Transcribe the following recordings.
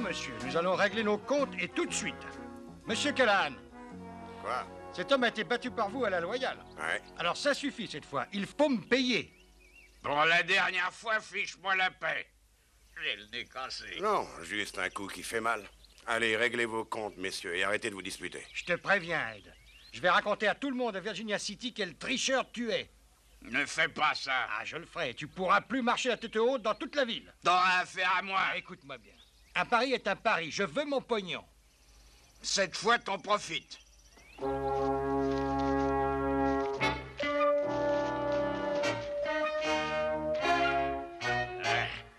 monsieur. Nous allons régler nos comptes et tout de suite. Monsieur Callahan. Quoi? Cet homme a été battu par vous à la loyale. Ouais. Alors ça suffit cette fois. Il faut me payer. Pour la dernière fois, fiche-moi la paix. J'ai le nez cassé. Non, juste un coup qui fait mal. Allez, réglez vos comptes, messieurs, et arrêtez de vous disputer. Je te préviens, Ed. Je vais raconter à tout le monde à Virginia City quel tricheur tu es. Ne fais pas ça. Ah, je le ferai. Tu pourras plus marcher la tête haute dans toute la ville. T'auras affaire à moi. Ah, écoute-moi bien. Un pari est un pari. Je veux mon pognon. Cette fois, t'en profites.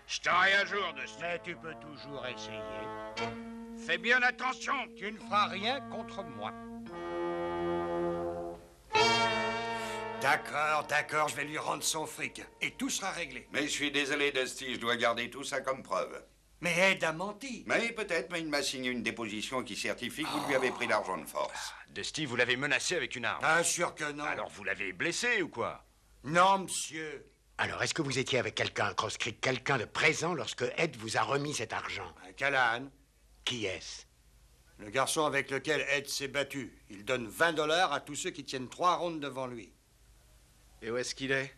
Je t'aurai à jour de ça. Mais tu peux toujours essayer. Fais bien attention. Tu ne feras rien contre moi. D'accord, je vais lui rendre son fric. Et tout sera réglé. Mais je suis désolé, Dusty, je dois garder tout ça comme preuve. Mais Ed a menti. Mais peut-être, mais il m'a signé une déposition qui certifie que vous lui avez pris l'argent de force. Dusty, vous l'avez menacé avec une arme. Bien sûr que non. Alors vous l'avez blessé ou quoi? Non, monsieur. Alors, est-ce que vous étiez avec quelqu'un à Cross Creek, quelqu'un de présent lorsque Ed vous a remis cet argent? Un Callahan, Qui est-ce? le garçon avec lequel Ed s'est battu. Il donne 20 $ à tous ceux qui tiennent 3 rondes devant lui. Et où est-ce qu'il est?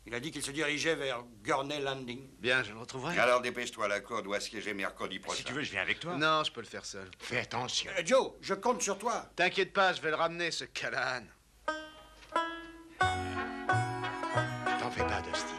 Il a dit qu'il se dirigeait vers Gurney Landing. Bien, je le retrouverai. Alors dépêche-toi, la cour doit siéger mercredi prochain. Si tu veux, je viens avec toi. Non, je peux le faire seul. Fais attention. Joe, je compte sur toi. T'inquiète pas, je vais le ramener, ce Callahan. T'en fais pas, Dusty.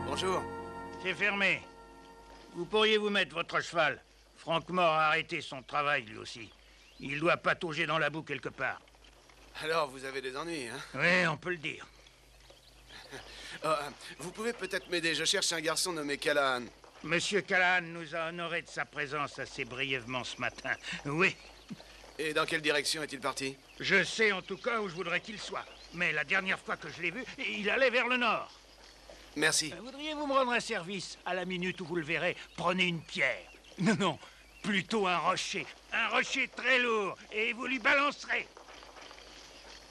Bonjour. C'est fermé. Vous pourriez vous mettre votre cheval. Frank Moore a arrêté son travail, lui aussi. Il doit patauger dans la boue quelque part. Alors, vous avez des ennuis, hein? Oui, on peut le dire. Vous pouvez peut-être m'aider. Je cherche un garçon nommé Callahan. Monsieur Callahan nous a honorés de sa présence assez brièvement ce matin. Oui. Et dans quelle direction est-il parti? Je sais en tout cas où je voudrais qu'il soit. Mais la dernière fois que je l'ai vu, il allait vers le nord. Merci. Voudriez-vous me rendre un service? À la minute où vous le verrez, prenez une pierre. Non, plutôt un rocher. Un rocher très lourd. Et vous lui balancerez.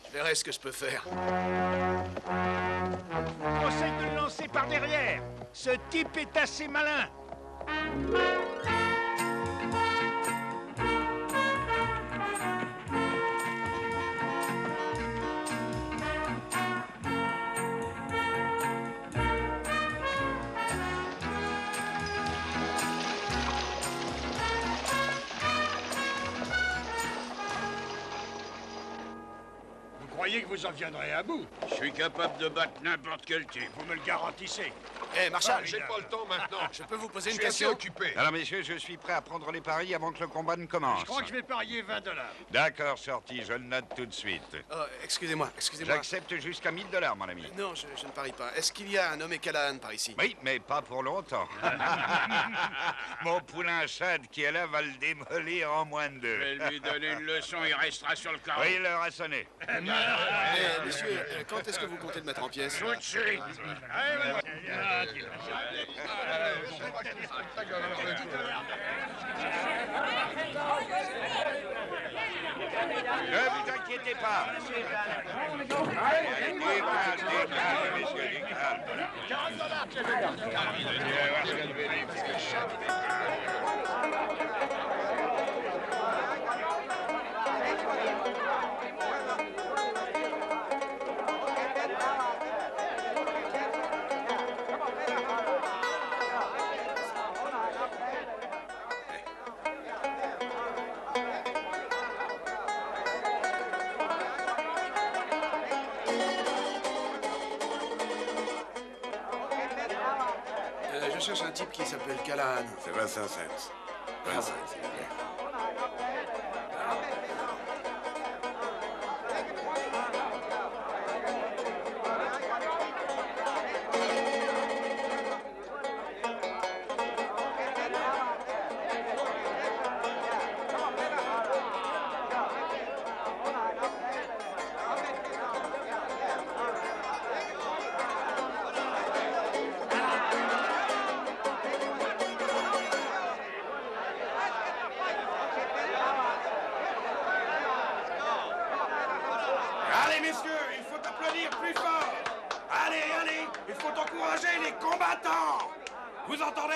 Je verrai ce que je peux faire. Je vous conseille de le lancer par derrière. Ce type est assez malin. Vous croyez que vous en viendrez à bout? Je suis capable de battre n'importe quel type. Vous me le garantissez. Hé, Marshall, J'ai pas le temps maintenant. je peux vous poser Je une suis assez question? occupé. Alors, messieurs, je suis prêt à prendre les paris avant que le combat ne commence. Je crois que je vais parier 20 $. D'accord, sorti, je le note tout de suite. Oh, excusez-moi. J'accepte jusqu'à 1000 $, mon ami. Non, je ne parie pas. Est-ce qu'il y a un nommé Callahan par ici? Oui, mais pas pour longtemps. Mon poulain Chad qui est là va le démolir en moins de Je 2. vais lui donner une leçon, il restera sur le carreau. Oui, l'heure a sonné. Monsieur, quand est-ce que vous comptez le mettre en pièces? Tout de suite. Ne vous inquiétez n'hésitez pas. Allez, du calme, messieurs, du calme. Vous allez voir ce que je vais dire, parce que je chante. Je cherche un type qui s'appelle Callahan. C'est 25 cents. 25, s'il vous plaît. Allez, messieurs, il faut applaudir plus fort. Allez, allez, il faut encourager les combattants. Vous entendez?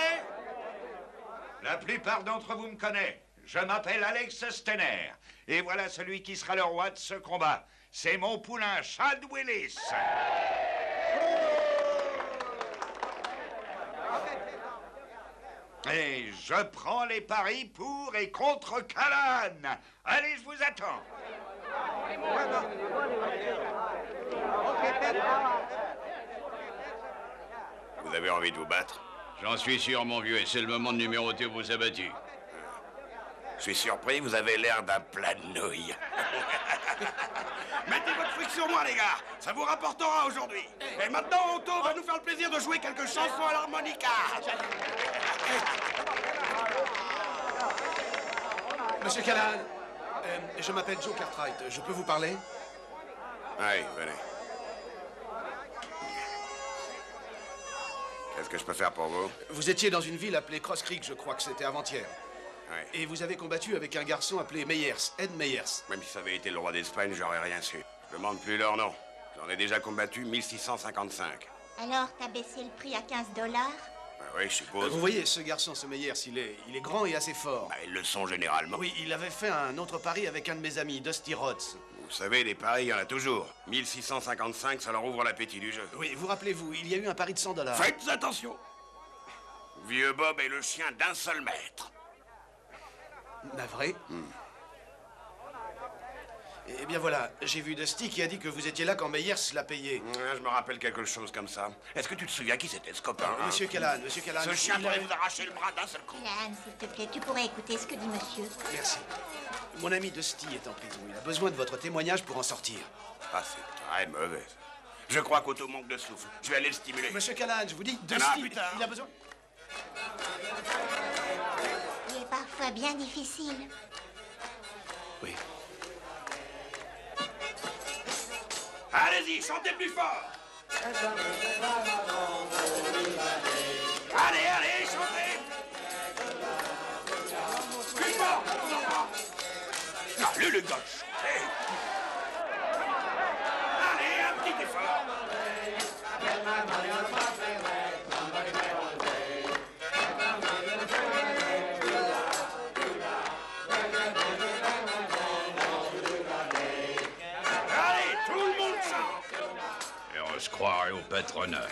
La plupart d'entre vous me connaissent. Je m'appelle Alex Stener. Et voilà celui qui sera le roi de ce combat. C'est mon poulain Chad Willis. Et je prends les paris pour et contre Callahan. Allez, je vous attends. Vous avez envie de vous battre? J'en suis sûr, mon vieux, et c'est le moment de numéroter vos abattus. Je suis surpris, vous avez l'air d'un plat de nouilles. Mettez votre fric sur moi, les gars. Ça vous rapportera aujourd'hui. Et maintenant, Otto va nous faire le plaisir de jouer quelques chansons à l'harmonica. Monsieur Callahan, je m'appelle Joe Cartwright. Je peux vous parler? Oui, venez. Qu'est-ce que je peux faire pour vous? Vous étiez dans une ville appelée Cross Creek, je crois que c'était avant-hier. Oui. Et vous avez combattu avec un garçon appelé Meyers, Ed Meyers. Même si ça avait été le roi d'Espagne, j'aurais rien su. Je demande plus leur nom. J'en ai déjà combattu 1655. Alors, t'as baissé le prix à 15 $? Oui, je suppose. Vous voyez, ce garçon, ce Meyers, il est grand et assez fort. Bah, ils le sont généralement. Oui, il avait fait un autre pari avec un de mes amis, Dusty Rhodes. Vous savez, les paris, il y en a toujours. 1655, ça leur ouvre l'appétit du jeu. Oui, vous rappelez-vous, il y a eu un pari de 100 $. Faites attention! Vieux Bob est le chien d'un seul maître. Navré. Eh bien voilà, j'ai vu Dusty qui a dit que vous étiez là quand Meyers l'a payé. Je me rappelle quelque chose comme ça. Est-ce que tu te souviens qui c'était, ce copain? Hein? Monsieur Callahan, monsieur Callahan. Ce chien il pourrait a- vous arracher le bras d'un seul coup. Callahan, s'il te plaît, tu pourrais écouter ce que dit monsieur. Merci. Mon ami Dusty est en prison. Il a besoin de votre témoignage pour en sortir. Ah, c'est très mauvais. Ça. Je crois qu'Otto manque de souffle. Je vais aller le stimuler. Monsieur Callahan, je vous dis, Non, Dusty, plus tard. il a besoin... Il est parfois bien difficile. Oui. Allez-y, chantez plus fort. Allez, allez, chantez. Plus fort. Allez, les gars, chantez. Allez, un petit effort. Allez, tout le monde chante. Et on se croirait au patronat.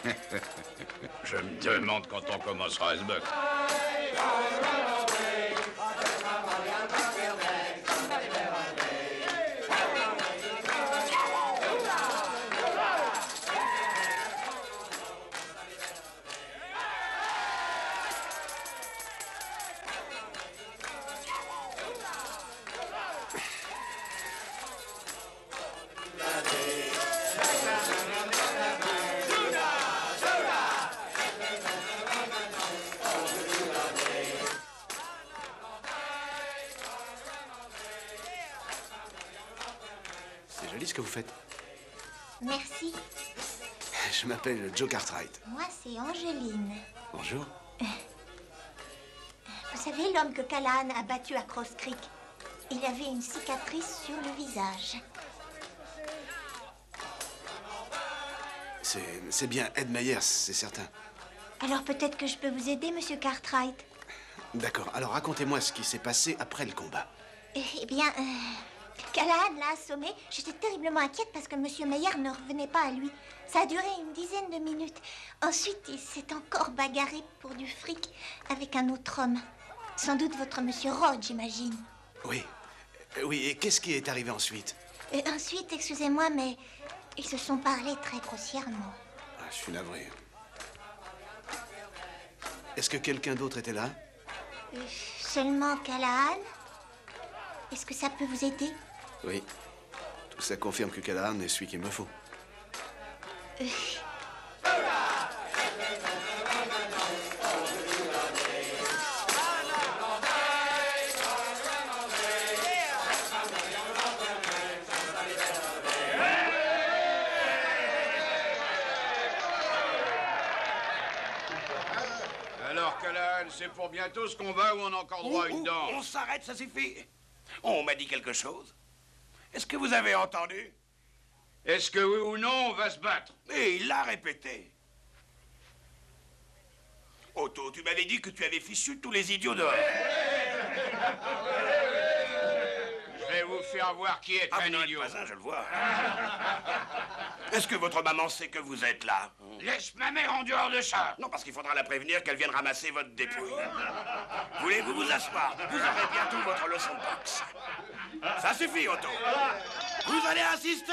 Je me demande quand on commencera à se battre. C'est joli ce que vous faites. Merci. Je m'appelle Joe Cartwright. Moi, c'est Angeline. Bonjour. Vous savez, l'homme que Callahan a battu à Cross Creek, il avait une cicatrice sur le visage. C'est bien Ed Meyers, c'est certain. Alors peut-être que je peux vous aider, monsieur Cartwright. D'accord, alors racontez-moi ce qui s'est passé après le combat. Eh bien, Callahan l'a assommé. J'étais terriblement inquiète parce que monsieur Meyer ne revenait pas à lui. Ça a duré une dizaine de minutes. Ensuite, il s'est encore bagarré pour du fric avec un autre homme. Sans doute votre monsieur Rod, j'imagine. Oui. Oui, et qu'est-ce qui est arrivé ensuite? Ensuite, excusez-moi, mais ils se sont parlé très grossièrement. Ah, je suis navré. Est-ce que quelqu'un d'autre était là? Seulement Callahan? Est-ce que ça peut vous aider? Oui. Tout ça confirme que Callahan est celui qu'il me faut. Alors, Callahan, c'est pour bientôt ce combat ou on a encore droit à une danse? On s'arrête, ça suffit. On m'a dit quelque chose. Est-ce que vous avez entendu? Est-ce que oui ou non, on va se battre? Et il l'a répété. Otto, tu m'avais dit que tu avais fichu tous les idiots dehors. Je vais vous faire voir qui est un idiot. Pas un, je le vois. Est-ce que votre maman sait que vous êtes là? Laisse ma mère en dehors de ça. Non, parce qu'il faudra la prévenir qu'elle vienne ramasser votre dépouille. Voulez-vous vous asseoir? Vous aurez bientôt votre leçon de boxe. Ça suffit, Otto. Vous allez assister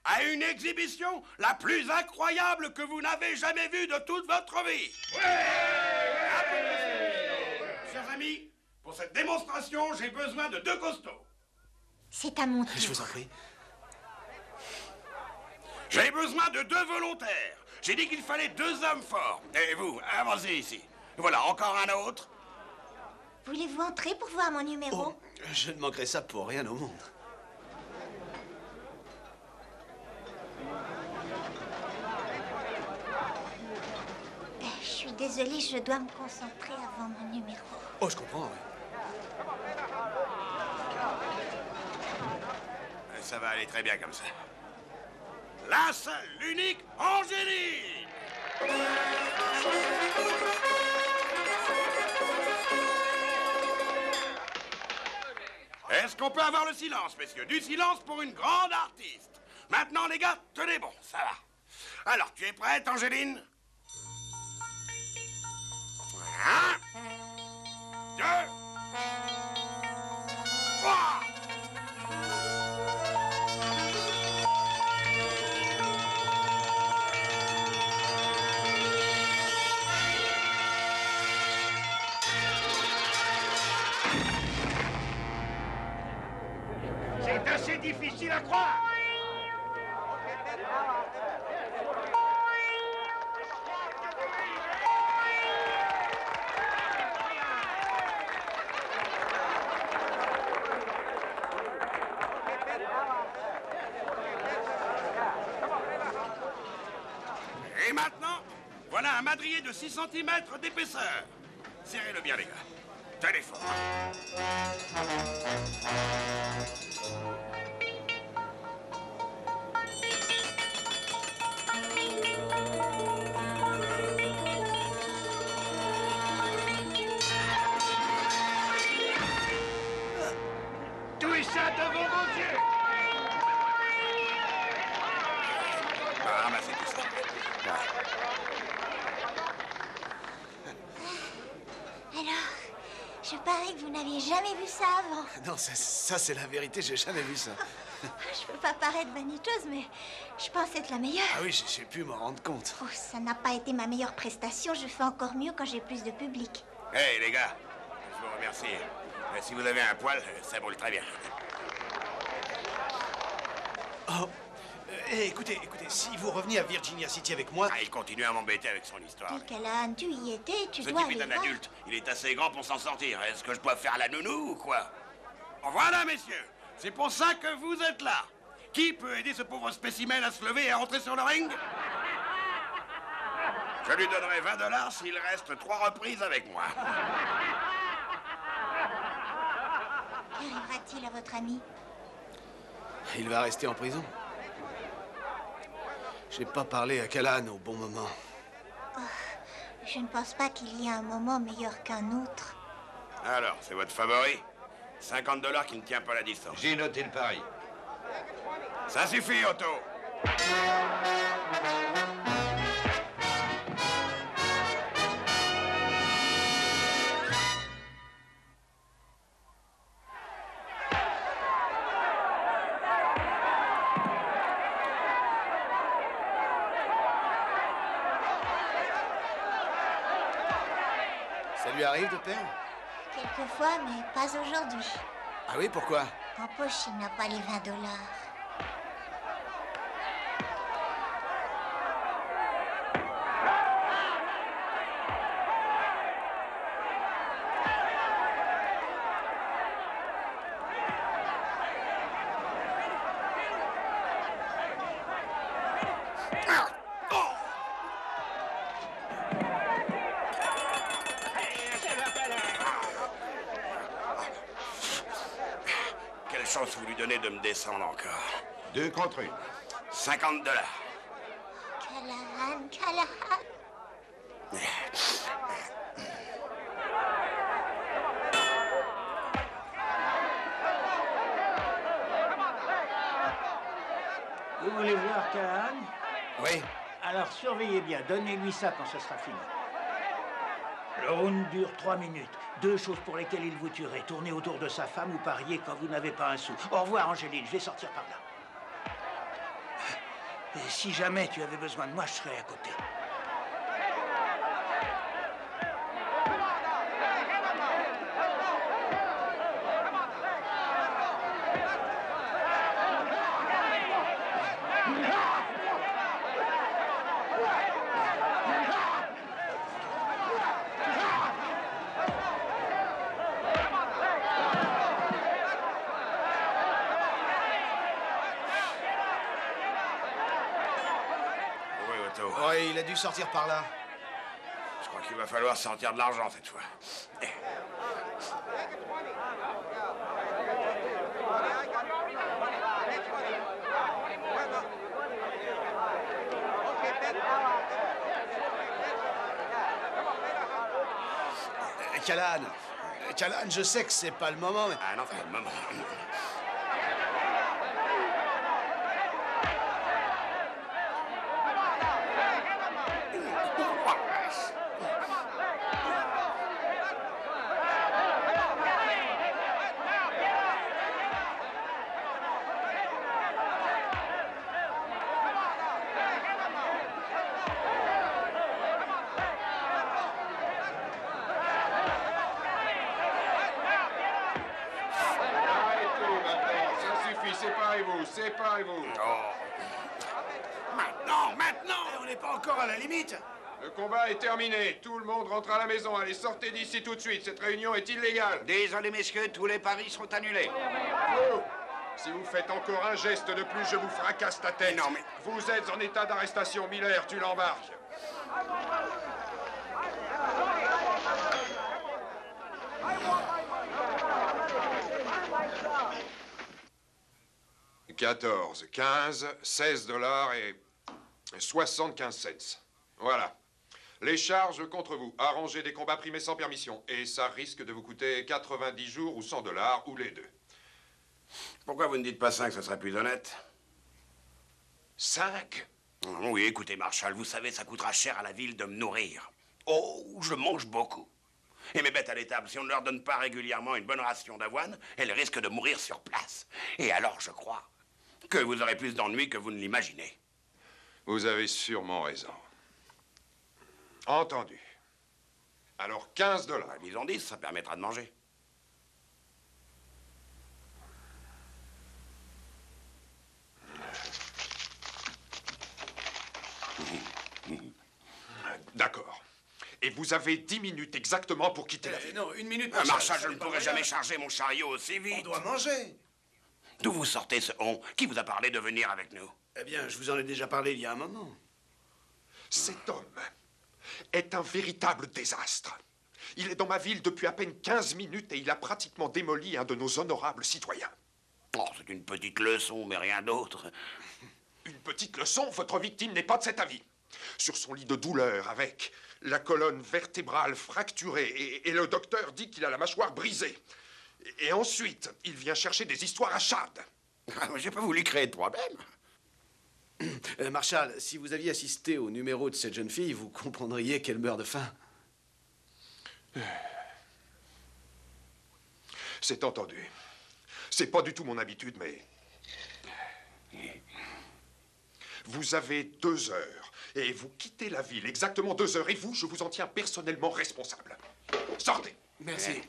à une exhibition la plus incroyable que vous n'avez jamais vue de toute votre vie. Chers amis, pour cette démonstration, j'ai besoin de 2 costauds. C'est à mon tour. Je vous en prie. J'ai besoin de 2 volontaires. J'ai dit qu'il fallait 2 hommes forts. Et vous, avancez ici. Voilà, encore un autre. Voulez-vous entrer pour voir mon numéro? Oh, je ne manquerai ça pour rien au monde. Je suis désolée, je dois me concentrer avant mon numéro. Oh, je comprends, oui. Ça va aller très bien comme ça. La seule, l'unique Angéline! Est-ce qu'on peut avoir le silence, messieurs? Du silence pour une grande artiste. Maintenant, les gars, tenez bon, ça va. Alors, tu es prête, Angéline? 1, 2, 3. C'est assez difficile à croire. Et maintenant, voilà un madrier de 6 cm d'épaisseur. Serrez-le bien, les gars. Tenez fort. Tout ça devant vos yeux. Ramassez tout ça. Alors, je parie que vous n'aviez jamais vu ça avant. Non, ça c'est la vérité, j'ai jamais vu ça. Je peux pas paraître vaniteuse, mais je pense être la meilleure. Ah oui, j'ai pu m'en rendre compte. Oh, ça n'a pas été ma meilleure prestation. Je fais encore mieux quand j'ai plus de public. Hey, les gars, je vous remercie. Mais si vous avez un poil, ça brûle très bien. Oh, écoutez, si vous reveniez à Virginia City avec moi... Ah, il continue à m'embêter avec son histoire. Dis, Callahan, tu y étais, tu Ce dois type aller est un voir. adulte. Il est assez grand pour s'en sortir. Est-ce que je dois faire la nounou ou quoi? Voilà, messieurs. C'est pour ça que vous êtes là. Qui peut aider ce pauvre spécimen à se lever et à entrer sur le ring? Je lui donnerai 20 $ s'il reste 3 reprises avec moi. Qu'arrivera-t-il à votre ami? Il va rester en prison. J'ai pas parlé à Callahan au bon moment. Je ne pense pas qu'il y ait un moment meilleur qu'un autre. Alors, c'est votre favori? 50 $ qui ne tient pas la distance. J'ai noté le pari. Ça suffit, Otto. Ça lui arrive de perdre? Quelquefois, mais pas aujourd'hui. Ah oui, pourquoi? En poche, il n'a pas les 20 $. Quelle chance vous lui donnez de me descendre encore? 2 contre 1. 50 $. Callahan, Callahan. Vous voulez voir Callahan? Oui. Alors surveillez bien, donnez-lui ça quand ce sera fini. Le round dure 3 minutes. 2 choses pour lesquelles il vous tuerait. Tourner autour de sa femme ou parier quand vous n'avez pas un sou. Au revoir, Angéline, je vais sortir par là. Et si jamais tu avais besoin de moi, je serais à côté. Oui, Otto. Oui, il a dû sortir par là. Je crois qu'il va falloir sortir de l'argent cette fois. Callahan. Callahan, je sais que c'est pas le moment, mais... Ah non, c'est pas le moment. Séparez-vous. Maintenant On n'est pas encore à la limite. Le combat est terminé. Tout le monde rentre à la maison. Allez, sortez d'ici tout de suite. Cette réunion est illégale. Désolé, messieurs, tous les paris seront annulés. Vous, si vous faites encore un geste de plus, je vous fracasse la tête. Non, mais... Vous êtes en état d'arrestation. Miller, tu l'embarques. « 14, 15, 16 $ et 75 cents. Voilà. Les charges contre vous. Arranger des combats primés sans permission. Et ça risque de vous coûter 90 jours ou 100 $ ou les deux. Pourquoi vous ne dites pas 5, ce serait plus honnête? 5? Oui, écoutez, Marshall, vous savez, ça coûtera cher à la ville de me nourrir. Oh, je mange beaucoup. Et mes bêtes à l'étable, si on ne leur donne pas régulièrement une bonne ration d'avoine, elles risquent de mourir sur place. Et alors, je crois que vous aurez plus d'ennuis que vous ne l'imaginez. Vous avez sûrement raison. Entendu. Alors 15 $. Disons 10, ça permettra de manger. D'accord. Et vous avez 10 minutes exactement pour quitter la ville. Non, 1 minute. Marshall, je ne pourrai jamais charger mon chariot aussi vite. On doit manger. D'où vous sortez ce on? Qui vous a parlé de venir avec nous? Eh bien, je vous en ai déjà parlé il y a un moment. Cet homme est un véritable désastre. Il est dans ma ville depuis à peine 15 minutes et il a pratiquement démoli un de nos honorables citoyens. Oh, c'est une petite leçon, mais rien d'autre. Une petite leçon, votre victime n'est pas de cet avis. Sur son lit de douleur, avec la colonne vertébrale fracturée, et le docteur dit qu'il a la mâchoire brisée. Et ensuite, il vient chercher des histoires à Chad. Ah, j'ai pas voulu créer de problème. Marshall, si vous aviez assisté au numéro de cette jeune fille, vous comprendriez qu'elle meurt de faim. C'est entendu. C'est pas du tout mon habitude, mais... Vous avez 2 heures, et vous quittez la ville exactement 2 heures, et vous, je vous en tiens personnellement responsable. Sortez. Merci.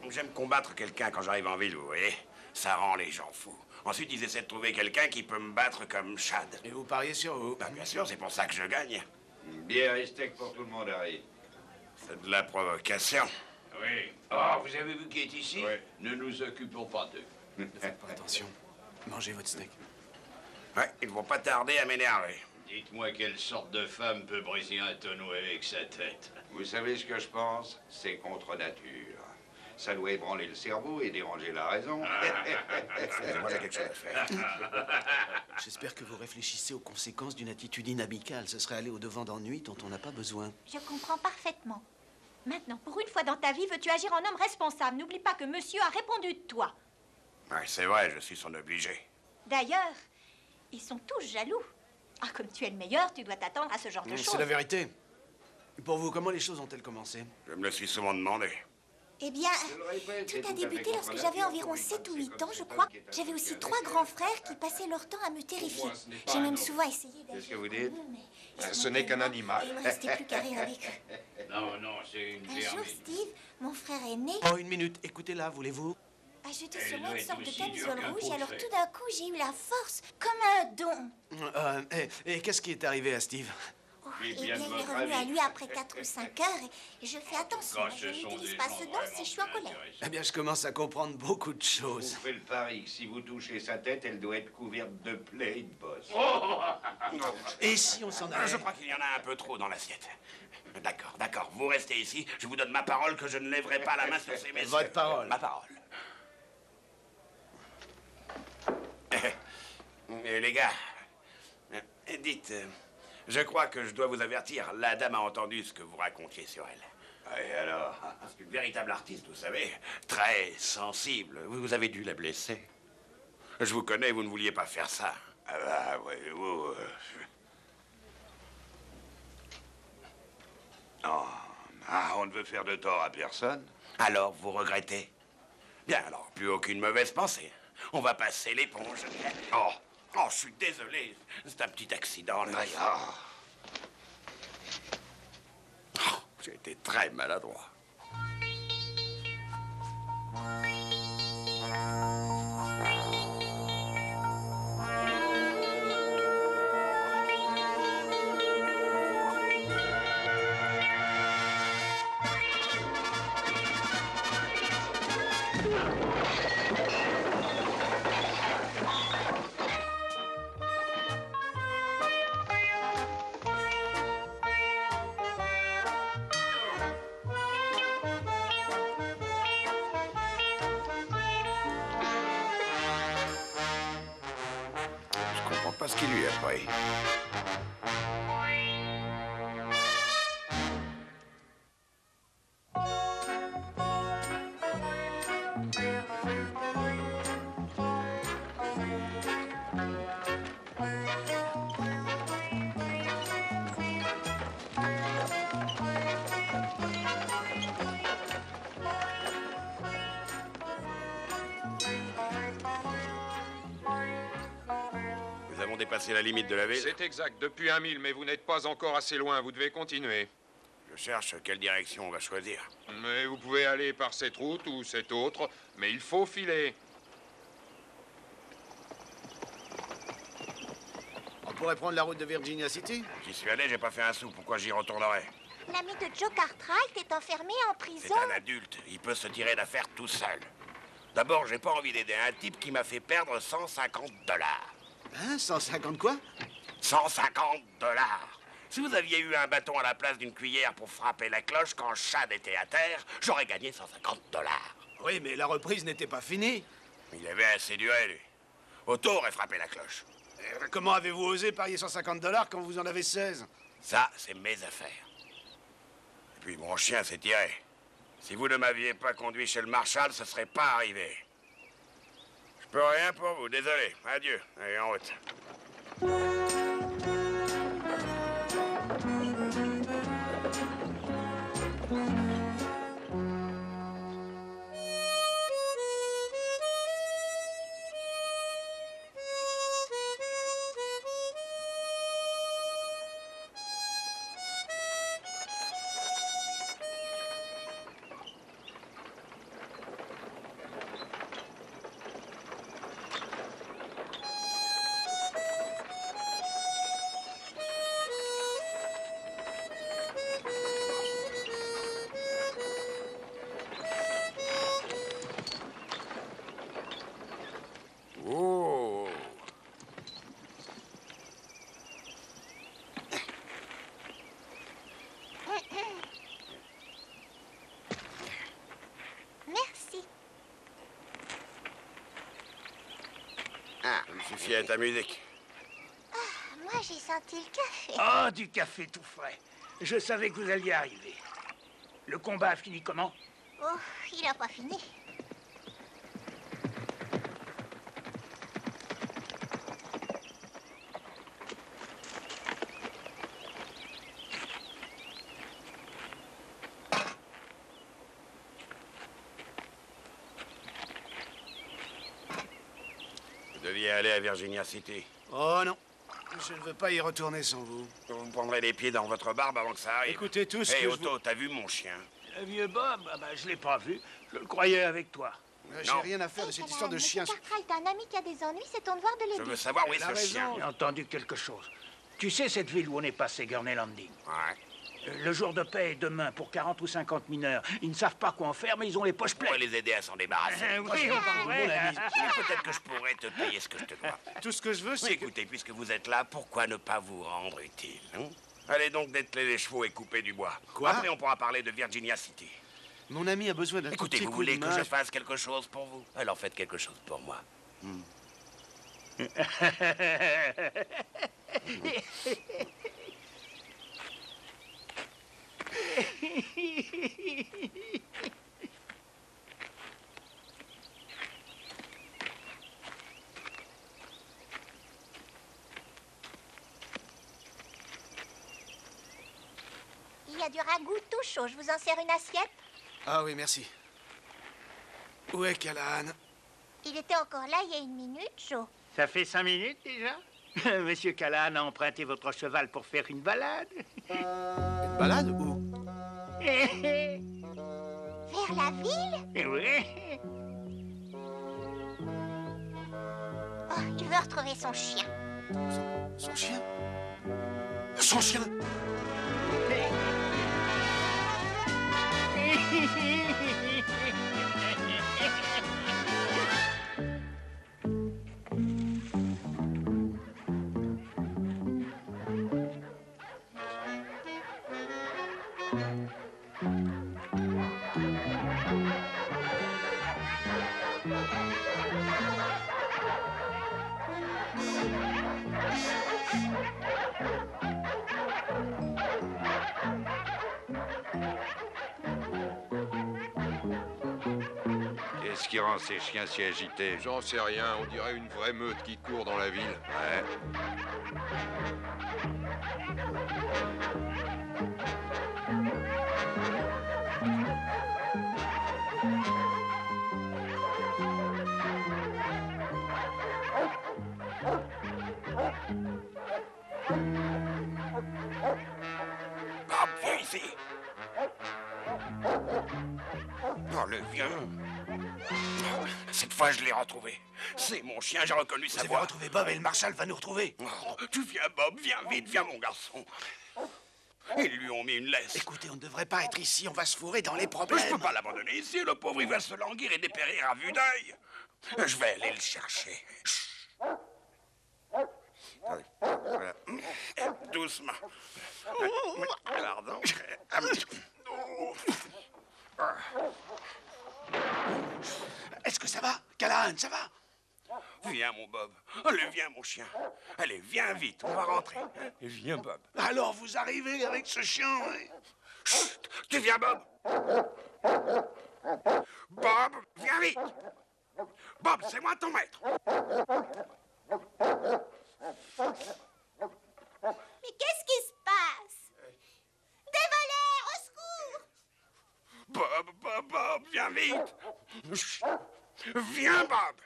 J'aime combattre quelqu'un quand j'arrive en ville, vous voyez. Ça rend les gens fous. Ensuite, ils essaient de trouver quelqu'un qui peut me battre comme Chad. Et vous pariez sur vous? Ben, bien sûr, c'est pour ça que je gagne. Bière et steak pour tout le monde, Harry. C'est de la provocation. Oui. Oh, vous avez vu qui est ici? Oui. Ne nous occupons pas d'eux. Ne faites pas attention. Mangez votre steak. Ouais, ils vont pas tarder à m'énerver. Dites-moi quelle sorte de femme peut briser un tonneau avec sa tête. Vous savez ce que je pense? C'est contre nature. Ça doit ébranler le cerveau et déranger la raison. Moi, j'ai quelque chose à faire. J'espère que vous réfléchissez aux conséquences d'une attitude inamicale. Ce serait aller au-devant d'ennuis dont on n'a pas besoin. Je comprends parfaitement. Maintenant, pour une fois dans ta vie, veux-tu agir en homme responsable? N'oublie pas que monsieur a répondu de toi. Ouais, c'est vrai, je suis son obligé. D'ailleurs, ils sont tous jaloux. Ah, comme tu es le meilleur, tu dois t'attendre à ce genre de choses. C'est la vérité. Pour vous, comment les choses ont-elles commencé? Je me le suis souvent demandé. Eh bien, tout a débuté lorsque j'avais environ 7 ou 8 ans, je crois. J'avais aussi 3 grands frères qui passaient leur temps à me terrifier. J'ai même souvent essayé d'agir. Qu'est-ce que vous dites? Ce n'est qu'un animal. Il me restait plus qu'à rire avec eux. Non, c'est une Un jour, Steve, mon frère aîné, Oh, une minute. Écoutez-là, voulez-vous? a jeté sur moi doit une être sorte de aussi dur camisole qu'un rouge, pot et de alors fer. tout d'un coup, j'ai eu la force, comme un don. Et qu'est-ce qui est arrivé à Steve? Oh, Mais eh bien bien, de il est votre revenu avis. à lui après 4 ou 5 heures, et je fais attention, Quand je ce sont n'utilise des pas gens ce don vraiment si je suis en peu colère. intéressants. Eh bien, je commence à comprendre beaucoup de Vous choses. faites le pari que si vous touchez sa tête, elle doit être couverte de plaies et de bosses. Et si on s'en allait? Je crois qu'il y en a un peu trop dans l'assiette. D'accord, vous restez ici. Je vous donne ma parole que je ne lèverai pas la main sur ces messieurs. Votre parole. Ma parole. Et les gars, dites, je crois que je dois vous avertir, la dame a entendu ce que vous racontiez sur elle. Et alors? C'est une véritable artiste, vous savez, très sensible. Vous avez dû la blesser. Je vous connais, vous ne vouliez pas faire ça. Ah bah, oui, vous... Non, on ne veut faire de tort à personne. Alors, vous regrettez? Bien, alors, plus aucune mauvaise pensée. On va passer l'éponge. Oh, je suis désolé. C'est un petit accident, là. Oh, j'ai été très maladroit. Je comprends pas ce qu'il lui a pris. Nous avons dépassé la limite de la ville. C'est exact, depuis 1 000, mais vous n'êtes pas encore assez loin, vous devez continuer. Je cherche quelle direction on va choisir. Mais vous pouvez aller par cette route ou cette autre, mais il faut filer. On pourrait prendre la route de Virginia City? J'y suis allé, j'ai pas fait un sou. Pourquoi j'y retournerais? L'ami de Joe Cartwright est enfermé en C'est prison. un adulte. Il peut se tirer d'affaire tout seul. D'abord, j'ai pas envie d'aider un type qui m'a fait perdre $150. Hein? 150 quoi? 150 $. Si vous aviez eu un bâton à la place d'une cuillère pour frapper la cloche quand Chad était à terre, j'aurais gagné 150 $. Oui, mais la reprise n'était pas finie. Il avait assez duré, lui. Otto aurait frappé la cloche. Comment avez-vous osé parier 150 $ quand vous en avez 16? Ça, c'est mes affaires. Et puis mon chien s'est tiré. Si vous ne m'aviez pas conduit chez le marshal, ce serait pas arrivé. Je peux rien pour vous, désolé. Adieu. Allez, en route. Oh. Merci. Ah, il suffit à ta musique. Moi, j'ai senti le café. Oh, du café tout frais. Je savais que vous alliez arriver. Le combat a fini comment? Oh, il a pas fini. Vous deviez aller à Virginia City. Oh non, je ne veux pas y retourner sans vous. Vous me prendrez les pieds dans votre barbe avant que ça arrive. Écoutez tout ce Hey, que Otto, t'as vu mon chien? Le vieux Bob, ah bah, je l'ai pas vu. Je le croyais avec toi. J'ai Non. rien à faire de cette histoire de chien. Cartwright, t'as un ami qui a des ennuis, c'est ton devoir de Je l'aider. veux savoir où est Elle a ce chien. raison. J'ai entendu quelque chose. Tu sais cette ville où on est passé, Gurney Landing? Ouais. Le jour de paix est demain pour 40 ou 50 mineurs. Ils ne savent pas quoi en faire, mais ils ont les poches Je pourrais pleines. les aider à s'en débarrasser. Oui, on pourrait. Mais peut-être que je pourrais te payer ce que je te dois. Tout ce que je veux, Oui, c'est que... écoutez, puisque vous êtes là, pourquoi ne pas vous rendre utile, hein? Allez donc dételer les chevaux et couper du bois. Quoi? Après, on pourra parler de Virginia City. Mon ami a besoin d'un tout Écoutez, petit vous coup de voulez que main. je fasse quelque chose pour vous? Alors faites quelque chose pour moi. Il y a du ragoût tout chaud. Je vous en sers une assiette? Ah oui, merci. Où est Callahan? Il était encore là il y a une minute, Joe. Ça fait 5 minutes déjà? Monsieur Callahan a emprunté votre cheval pour faire une balade. Une balade où? Vers la ville? Oui. Oh, il veut retrouver son chien. Son chien? Son chien? Qu'est-ce qui rend ces chiens si agités? J'en sais rien, on dirait une vraie meute qui court dans la ville. Ouais. Bob, viens ici. Oh, le vieux. Cette fois, je l'ai retrouvé. C'est mon chien, j'ai reconnu sa Vous avez voix. retrouvé Bob et le marshal va nous retrouver. Oh, tu viens, Bob, viens vite, viens, mon garçon. Ils lui ont mis une laisse. Écoutez, on ne devrait pas être ici, on va se fourrer dans les Mais problèmes. je peux pas l'abandonner ici, le pauvre, il va se languir et dépérir à vue d'œil. Je vais aller le chercher. Chut. Voilà. Doucement. Alors donc... Est-ce que ça va? Callahan, ça va? Viens, mon Bob. Allez, viens, mon chien. Allez, viens vite, on va rentrer. Viens, Bob. Alors, vous arrivez avec ce chien, hein? Chut, tu viens, Bob. Bob, viens vite. Bob, c'est moi ton maître. Mais qu'est-ce qui se passe? Des voleurs, au secours! Bob, viens vite. Chut. Viens, Bob.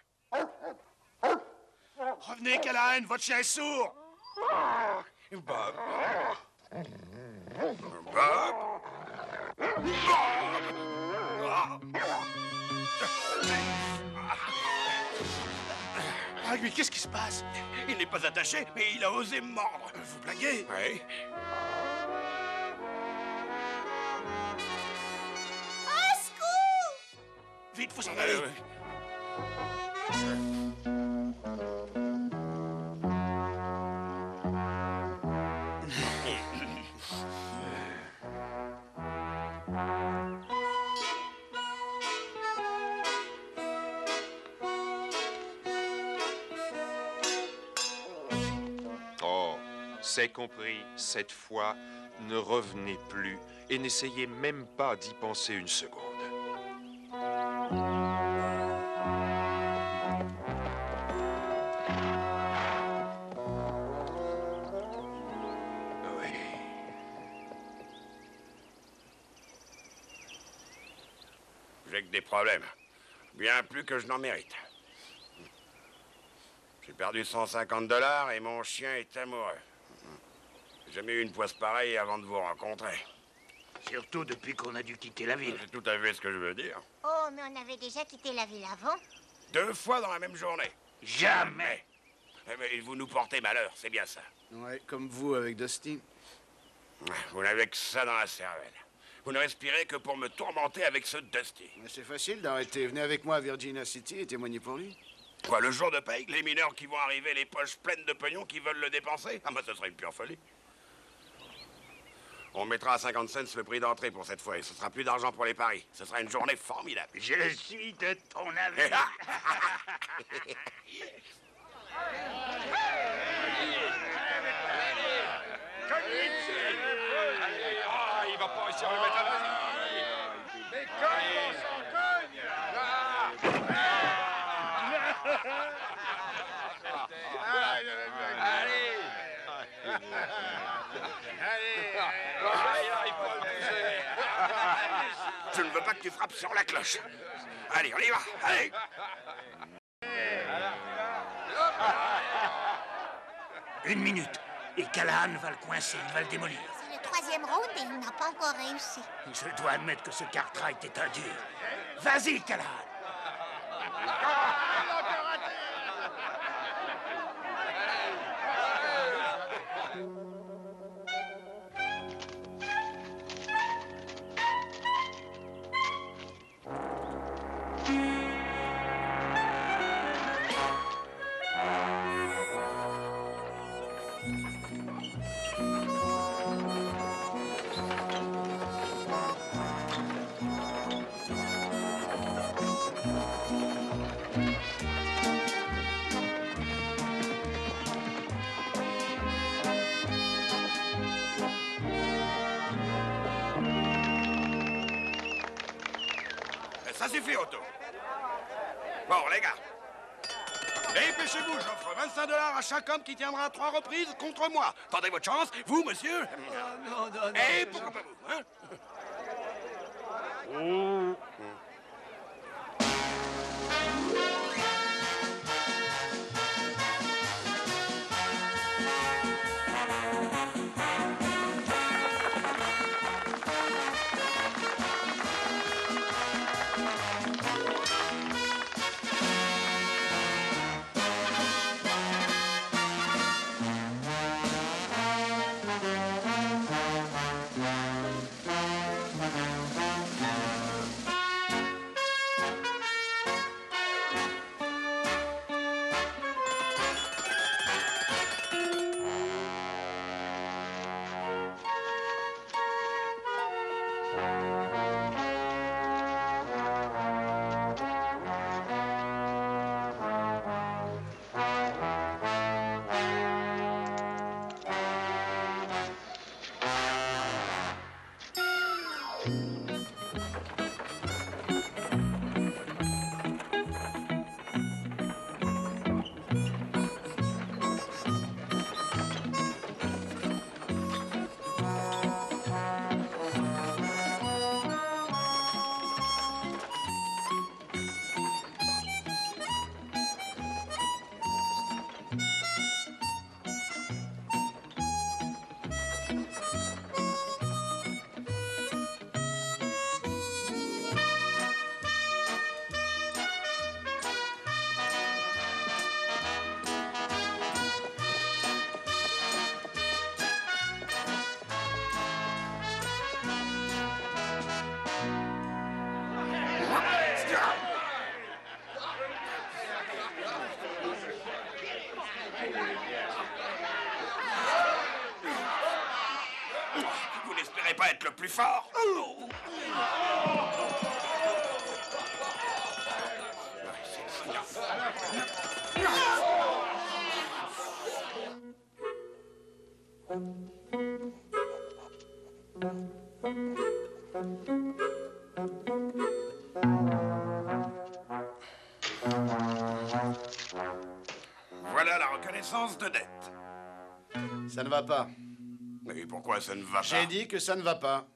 Revenez, Callahan, votre chien est sourd. Bob. Ah, lui, qu'est-ce qui se passe? Il n'est pas attaché, mais il a osé me mordre. Vous blaguez? Oui. Au secours! Vite, faut s'en aller. Oh, c'est compris. Cette fois, ne revenez plus et n'essayez même pas d'y penser une seconde. Oui. J'ai que des problèmes. Bien plus que je n'en mérite. J'ai perdu 150 $ et mon chien est amoureux. J'ai jamais eu une poisse pareille avant de vous rencontrer. Surtout depuis qu'on a dû quitter la ville. C'est tout à fait ce que je veux dire. Oh, mais on avait déjà quitté la ville avant. 2 fois dans la même journée. Jamais. Mais vous nous portez malheur, c'est bien ça. Ouais, comme vous avec Dusty. Vous n'avez que ça dans la cervelle. Vous ne respirez que pour me tourmenter avec ce Dusty. Mais c'est facile d'arrêter. Venez avec moi à Virginia City et témoignez pour lui. Quoi, le jour de paye, les mineurs qui vont arriver les poches pleines de pognon qui veulent le dépenser? Ah, bah, ce serait une pure folie. On mettra à 50 cents le prix d'entrée pour cette fois et ce sera plus d'argent pour les paris. Ce sera une journée formidable. Je suis de ton avis. Ah, il va pas réussir à le mettre à la vie. Mais cogne, on s'en cogne. Je ne veux pas que tu frappes sur la cloche. Allez, on y va. Allez. Une minute. Et Callahan va le coincer, il va le démolir. C'est le 3e round et il n'a pas encore réussi. Je dois admettre que ce Cartwright est un dur. Vas-y, Callahan. Ça suffit, Otto. Bon, les gars. Dépêchez-vous, j'offre 25 $ à chaque homme qui tiendra 3 reprises contre moi. Tentez votre chance, vous, monsieur. Non, non, non. Et pourquoi pas vous, hein? plus fort. Voilà la reconnaissance de dette. Ça ne va pas. Mais pourquoi ça ne va pas? J'ai dit que ça ne va pas.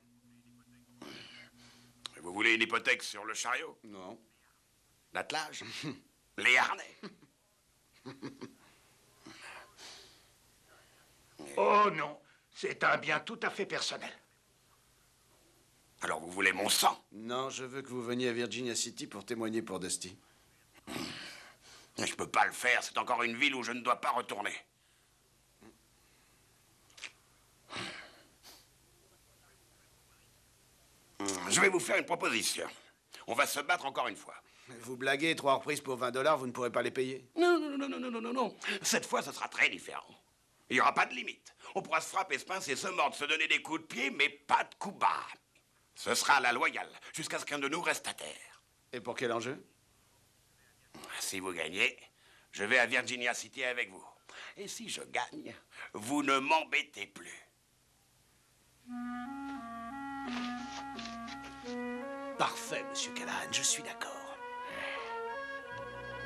Vous voulez une hypothèque sur le chariot? Non. L'attelage? Les harnais? Oh non, c'est un bien tout à fait personnel. Alors vous voulez mon sang? Non, je veux que vous veniez à Virginia City pour témoigner pour Dusty. Mais je peux pas le faire, c'est encore une ville où je ne dois pas retourner. Je vais vous faire une proposition. On va se battre encore une fois. Vous blaguez, 3 reprises pour 20 $, vous ne pourrez pas les payer. Non, non, non, non, non, non, non, non. Cette fois, ce sera très différent. Il n'y aura pas de limite. On pourra se frapper, se pincer, se mordre, se donner des coups de pied, mais pas de coups bas. Ce sera à la loyale, jusqu'à ce qu'un de nous reste à terre. Et pour quel enjeu? Si vous gagnez, je vais à Virginia City avec vous. Et si je gagne, vous ne m'embêtez plus. Parfait, monsieur Callahan, je suis d'accord.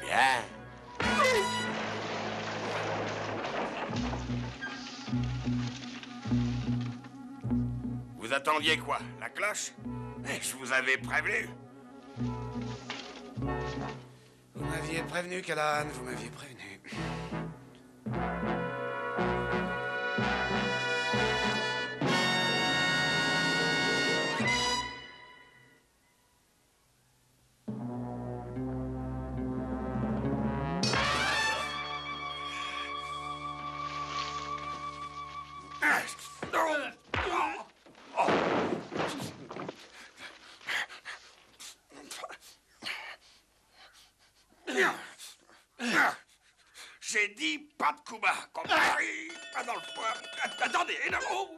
Bien. Vous attendiez quoi? La cloche? Je vous avais prévenu. Vous m'aviez prévenu, Callahan, vous m'aviez prévenu. J'ai dit pas de coups bas, compris? Pas dans le foie. Attendez, non. Oh.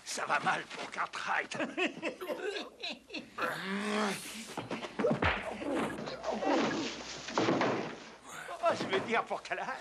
Ça va mal pour Cartwright. Oh, je veux dire pour Callahan.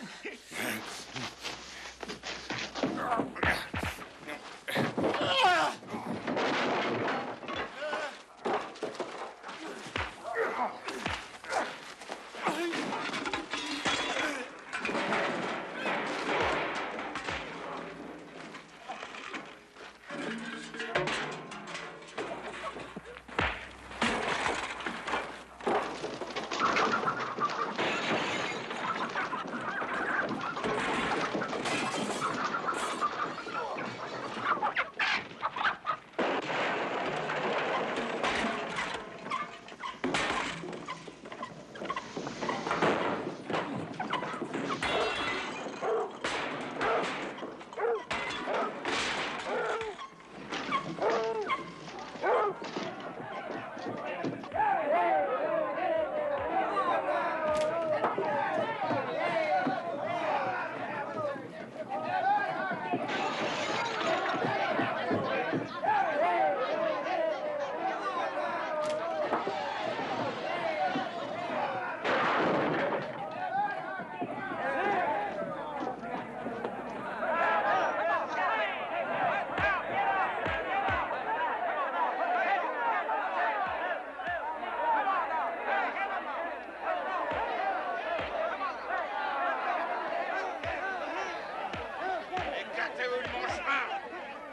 Écartez-vous de mon chemin.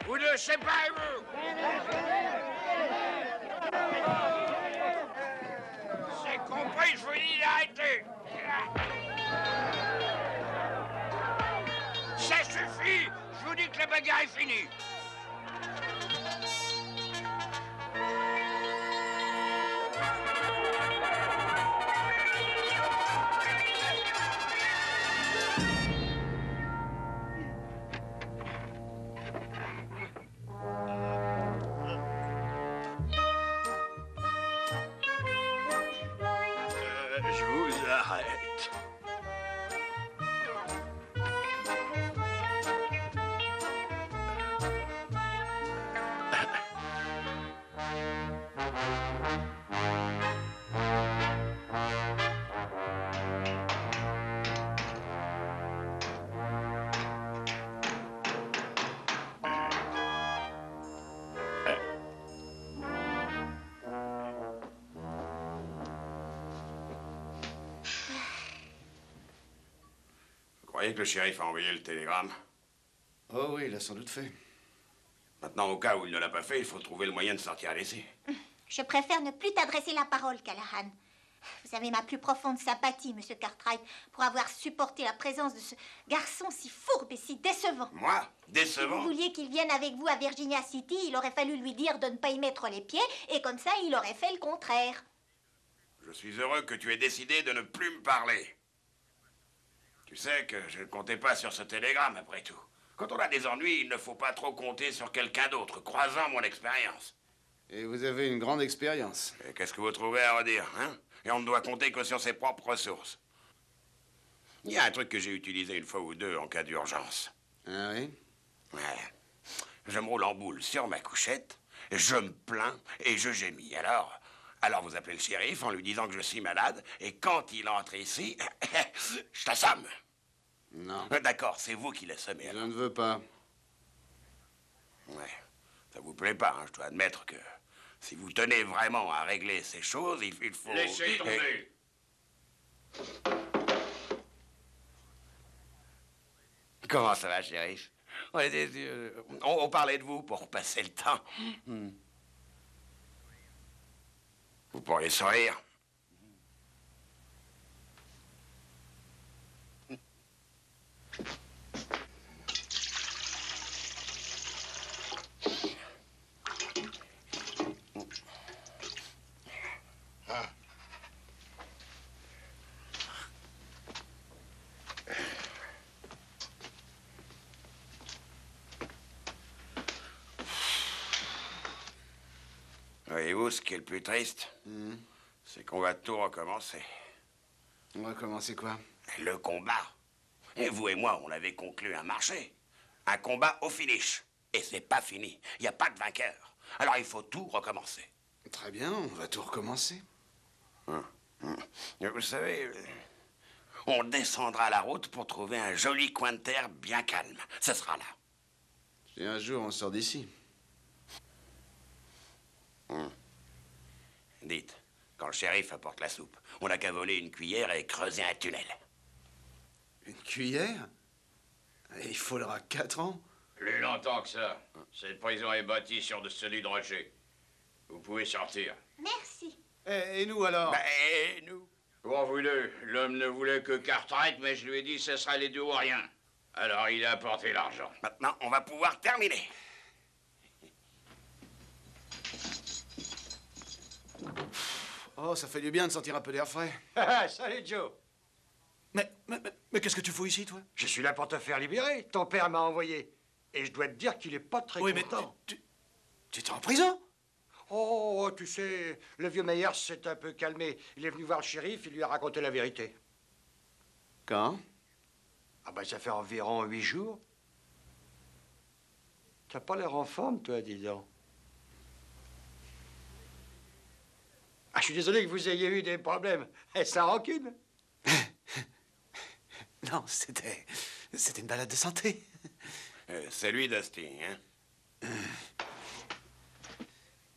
Vous deux, séparez-vous. C'est compris, je vous dis d'arrêter. vous dis que la bagarre est finie. Je vous arrête. Vous croyez que le shérif a envoyé le télégramme? Oh oui, il l'a sans doute fait. Maintenant, au cas où il ne l'a pas fait, il faut trouver le moyen de sortir d'ici. Je préfère ne plus t'adresser la parole, Callahan. Vous avez ma plus profonde sympathie, Monsieur Cartwright, pour avoir supporté la présence de ce garçon si fourbe et si décevant. Moi? Si Décevant? vous vouliez qu'il vienne avec vous à Virginia City, il aurait fallu lui dire de ne pas y mettre les pieds, et comme ça, il aurait fait le contraire. Je suis heureux que tu aies décidé de ne plus me parler. Tu sais que je ne comptais pas sur ce télégramme, après tout. Quand on a des ennuis, il ne faut pas trop compter sur quelqu'un d'autre, croisant mon expérience. Et vous avez une grande expérience. Et qu'est-ce que vous trouvez à redire, hein? Et on ne doit compter que sur ses propres ressources. Il y a un truc que j'ai utilisé une fois ou deux en cas d'urgence. Ah oui? Ouais. Je me roule en boule sur ma couchette, je me plains et je gémis. Alors vous appelez le shérif en lui disant que je suis malade, et quand il entre ici, je t'assomme. Non. D'accord, c'est vous qui l'assommez. Je alors. ne veux pas. Ouais, ça vous plaît pas, hein, je dois admettre que si vous tenez vraiment à régler ces choses, il faut... Laissez tomber. Comment ça va, shérif? On parlait de vous pour passer le temps. Vous pourriez sourire. Voyez-vous, ce qui est le plus triste, c'est qu'on va tout recommencer. On va commencer quoi? Le combat. Et vous et moi, on avait conclu un marché. Un combat au finish. Et c'est pas fini. Il n'y a pas de vainqueur. Alors il faut tout recommencer. Très bien, on va tout recommencer. Vous savez, on descendra la route pour trouver un joli coin de terre bien calme. Ce sera là. Et un jour, on sort d'ici. Dites, quand le shérif apporte la soupe, on n'a qu'à voler une cuillère et creuser un tunnel. Une cuillère? Il faudra 4 ans. Plus longtemps que ça. Cette prison est bâtie sur de solides rochers. Vous pouvez sortir. Merci. Et nous alors? Et nous? Pour vous deux, l'homme ne voulait que Cartwright, mais je lui ai dit que ce sera les deux ou rien. Alors il a apporté l'argent. Maintenant, on va pouvoir terminer. Oh, ça fait du bien de sentir un peu d'air frais. Salut, Joe. Mais qu'est-ce que tu fous ici, toi? Je suis là pour te faire libérer. Ton père m'a envoyé. Et je dois te dire qu'il est pas très Oui, mais content. tu étais en prison? Oh, tu sais, le vieux Meyer s'est un peu calmé. Il est venu voir le shérif, il lui a raconté la vérité. Quand? Ah ben, ça fait environ 8 jours. T'as pas l'air en forme, toi, dis donc. Ah, je suis désolé que vous ayez eu des problèmes. Est-ce la rancune? Non, c'était une balade de santé. C'est lui, Dusty, hein?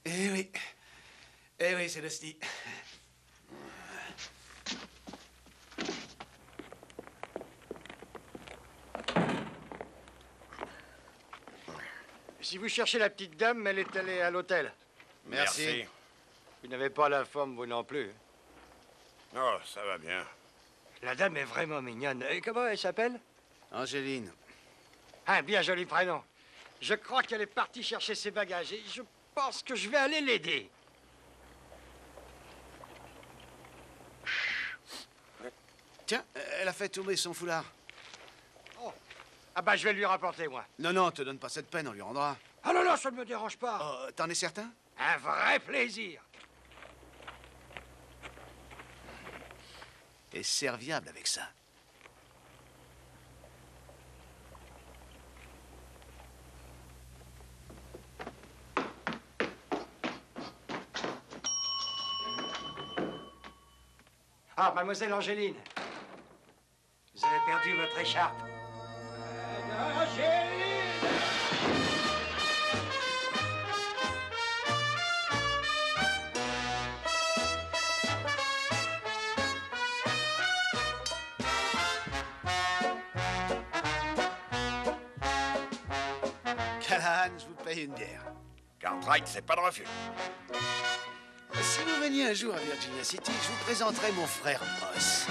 Eh oui. Eh oui, c'est Dusty. Si vous cherchez la petite dame, elle est allée à l'hôtel. Merci. Vous n'avez pas la forme, vous non plus. Oh, ça va bien. La dame est vraiment mignonne. Et comment elle s'appelle? Angéline. Un bien joli prénom. Je crois qu'elle est partie chercher ses bagages et je pense que je vais aller l'aider. Tiens, elle a fait tomber son foulard. Oh. Ah bah je vais lui rapporter, moi. Non, non, te donne pas cette peine, on lui rendra. Ah non, non, ça ne me dérange pas. Oh, t'en es certain? Un vrai plaisir. Et serviable avec ça. Ah, mademoiselle Angéline. Vous avez perdu votre écharpe. Angéline! Callahan, je vous paye une bière. Cartwright, c'est pas de refus. Si vous veniez un jour à Virginia City, je vous présenterai mon frère Moss.